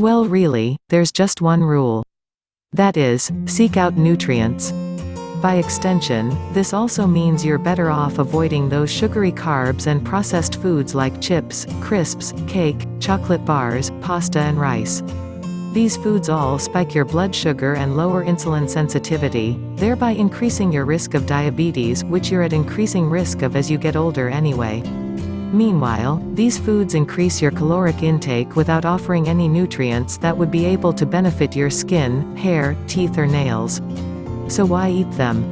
Well, really, there's just one rule. That is, seek out nutrients. By extension, this also means you're better off avoiding those sugary carbs and processed foods like chips, crisps, cake, chocolate bars, pasta and rice. These foods all spike your blood sugar and lower insulin sensitivity, thereby increasing your risk of diabetes, which you're at increasing risk of as you get older anyway. Meanwhile, these foods increase your caloric intake without offering any nutrients that would be able to benefit your skin, hair, teeth or nails. So why eat them?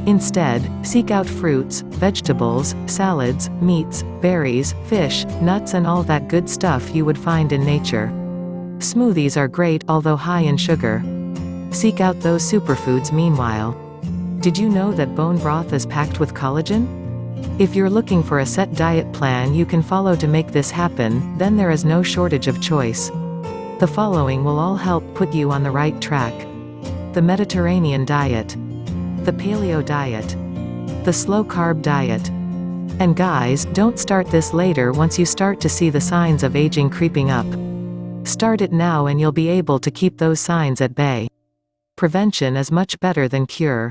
Instead, seek out fruits, vegetables, salads, meats, berries, fish, nuts and all that good stuff you would find in nature. Smoothies are great, although high in sugar. Seek out those superfoods meanwhile. Did you know that bone broth is packed with collagen? If you're looking for a set diet plan you can follow to make this happen, then there is no shortage of choice. The following will all help put you on the right track. The Mediterranean diet. The paleo diet. The slow carb diet. And guys, don't start this later once you start to see the signs of aging creeping up. Start it now and you'll be able to keep those signs at bay. Prevention is much better than cure.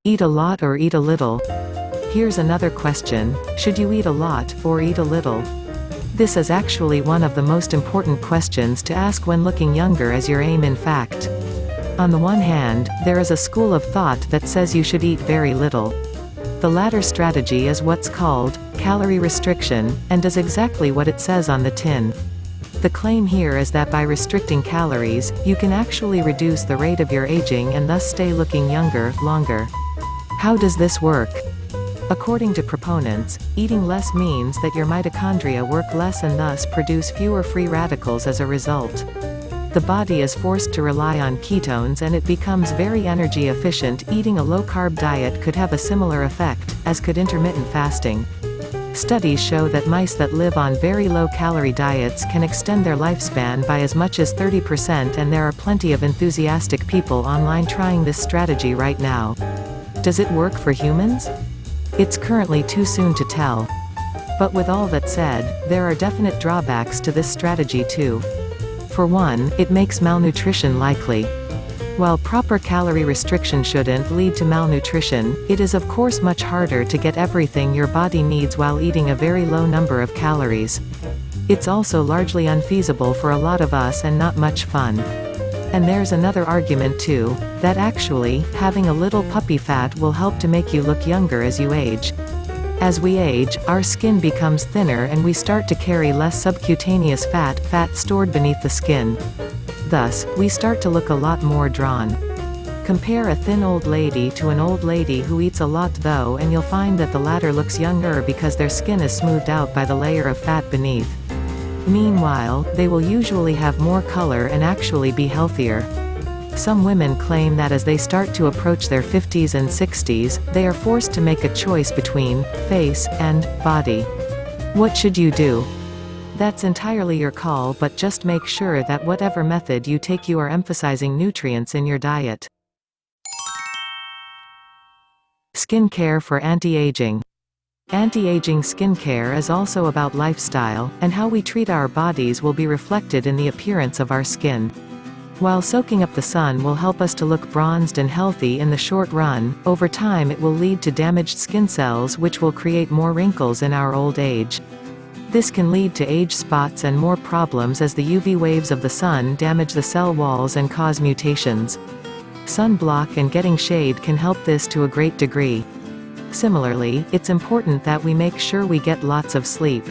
Eat a lot or eat a little? Here's another question, should you eat a lot, or eat a little? This is actually one of the most important questions to ask when looking younger as your aim in fact. On the one hand, there is a school of thought that says you should eat very little. The latter strategy is what's called calorie restriction, and does exactly what it says on the tin. The claim here is that by restricting calories, you can actually reduce the rate of your aging and thus stay looking younger, longer. How does this work? According to proponents, eating less means that your mitochondria work less and thus produce fewer free radicals as a result. The body is forced to rely on ketones and it becomes very energy efficient. Eating a low-carb diet could have a similar effect, as could intermittent fasting. Studies show that mice that live on very low-calorie diets can extend their lifespan by as much as 30%, and there are plenty of enthusiastic people online trying this strategy right now. Does it work for humans? It's currently too soon to tell. But with all that said, there are definite drawbacks to this strategy too. For one, it makes malnutrition likely. While proper calorie restriction shouldn't lead to malnutrition, it is of course much harder to get everything your body needs while eating a very low number of calories. It's also largely unfeasible for a lot of us and not much fun. And there's another argument too, that actually, having a little puppy fat will help to make you look younger as you age. As we age, our skin becomes thinner and we start to carry less subcutaneous fat stored beneath the skin. Thus, we start to look a lot more drawn. Compare a thin old lady to an old lady who eats a lot though, and you'll find that the latter looks younger because their skin is smoothed out by the layer of fat beneath. Meanwhile, they will usually have more color and actually be healthier. Some women claim that as they start to approach their 50s and 60s, they are forced to make a choice between face and body. What should you do? That's entirely your call, but just make sure that whatever method you take you are emphasizing nutrients in your diet. Skincare for anti-aging. Anti-aging skincare is also about lifestyle, and how we treat our bodies will be reflected in the appearance of our skin. While soaking up the sun will help us to look bronzed and healthy in the short run, over time it will lead to damaged skin cells which will create more wrinkles in our old age. This can lead to age spots and more problems as the UV waves of the sun damage the cell walls and cause mutations. Sunblock and getting shade can help this to a great degree. Similarly, it's important that we make sure we get lots of sleep.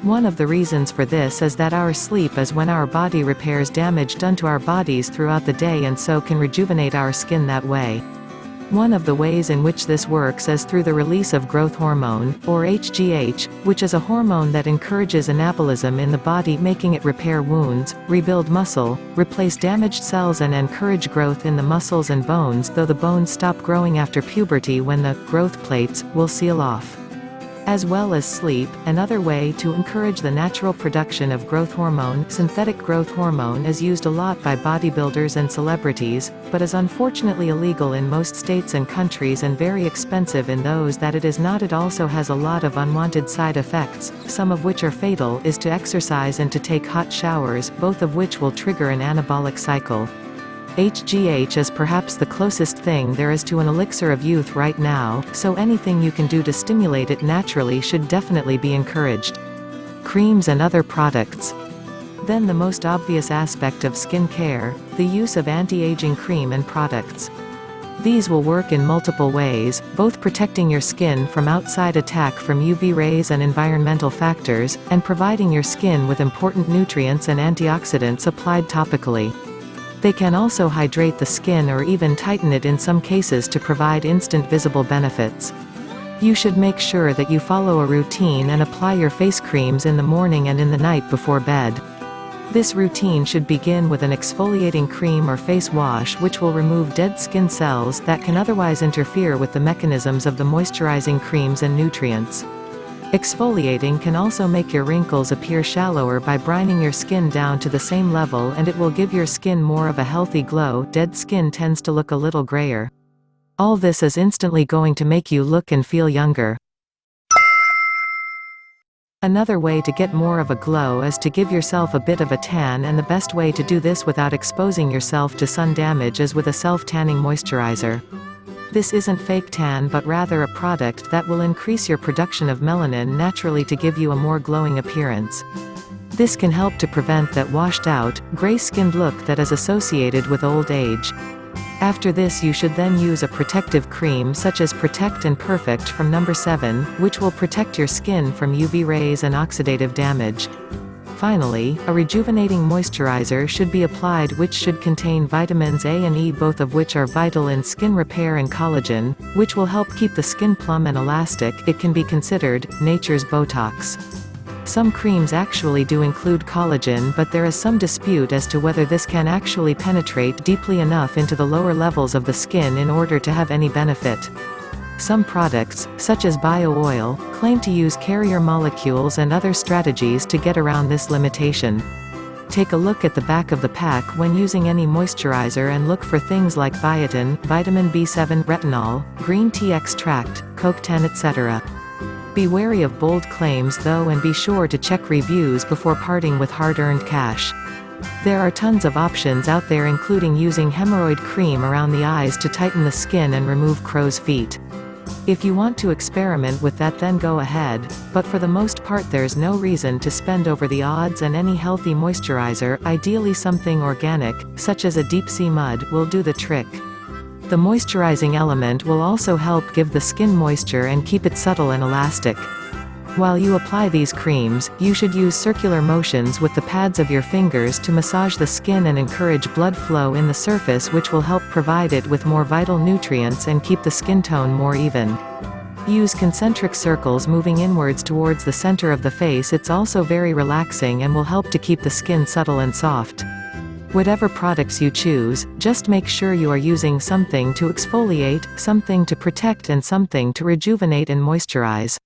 One of the reasons for this is that our sleep is when our body repairs damage done to our bodies throughout the day and so can rejuvenate our skin that way. One of the ways in which this works is through the release of growth hormone, or HGH, which is a hormone that encourages anabolism in the body, making it repair wounds, rebuild muscle, replace damaged cells and encourage growth in the muscles and bones, though the bones stop growing after puberty when the growth plates will seal off. as well as sleep. Another way to encourage the natural production of growth hormone. Synthetic growth hormone is used a lot by bodybuilders and celebrities, but is unfortunately illegal in most states and countries and very expensive in those that it is not. It also has a lot of unwanted side effects, some of which are fatal, is to exercise and to take hot showers, both of which will trigger an anabolic cycle. HGH is perhaps the closest thing there is to an elixir of youth right now, so anything you can do to stimulate it naturally should definitely be encouraged. Creams and other products. Then the most obvious aspect of skin care, the use of anti-aging cream and products. These will work in multiple ways, both protecting your skin from outside attack from UV rays and environmental factors, and providing your skin with important nutrients and antioxidants applied topically. They can also hydrate the skin or even tighten it in some cases to provide instant visible benefits. You should make sure that you follow a routine and apply your face creams in the morning and in the night before bed. This routine should begin with an exfoliating cream or face wash which will remove dead skin cells that can otherwise interfere with the mechanisms of the moisturizing creams and nutrients. Exfoliating can also make your wrinkles appear shallower by brining your skin down to the same level, and it will give your skin more of a healthy glow. Dead skin tends to look a little grayer. All this is instantly going to make you look and feel younger. Another way to get more of a glow is to give yourself a bit of a tan, and the best way to do this without exposing yourself to sun damage is with a self-tanning moisturizer. This isn't fake tan but rather a product that will increase your production of melanin naturally to give you a more glowing appearance. This can help to prevent that washed out, gray-skinned look that is associated with old age. After this you should then use a protective cream such as Protect and Perfect from No. 7, which will protect your skin from UV rays and oxidative damage. Finally, a rejuvenating moisturizer should be applied which should contain vitamins A and E, both of which are vital in skin repair, and collagen, which will help keep the skin plump and elastic. It can be considered nature's Botox. Some creams actually do include collagen, but there is some dispute as to whether this can actually penetrate deeply enough into the lower levels of the skin in order to have any benefit. Some products, such as bio-oil, claim to use carrier molecules and other strategies to get around this limitation. Take a look at the back of the pack when using any moisturizer and look for things like biotin, vitamin B7, retinol, green tea extract, CoQ10, etc. Be wary of bold claims though, and be sure to check reviews before parting with hard-earned cash. There are tons of options out there, including using hemorrhoid cream around the eyes to tighten the skin and remove crow's feet. If you want to experiment with that, then go ahead, but for the most part there's no reason to spend over the odds, and any healthy moisturizer, ideally something organic, such as a deep sea mud, will do the trick. The moisturizing element will also help give the skin moisture and keep it supple and elastic. While you apply these creams, you should use circular motions with the pads of your fingers to massage the skin and encourage blood flow in the surface, which will help provide it with more vital nutrients and keep the skin tone more even. Use concentric circles moving inwards towards the center of the face. It's also very relaxing and will help to keep the skin supple and soft. Whatever products you choose, just make sure you are using something to exfoliate, something to protect, and something to rejuvenate and moisturize.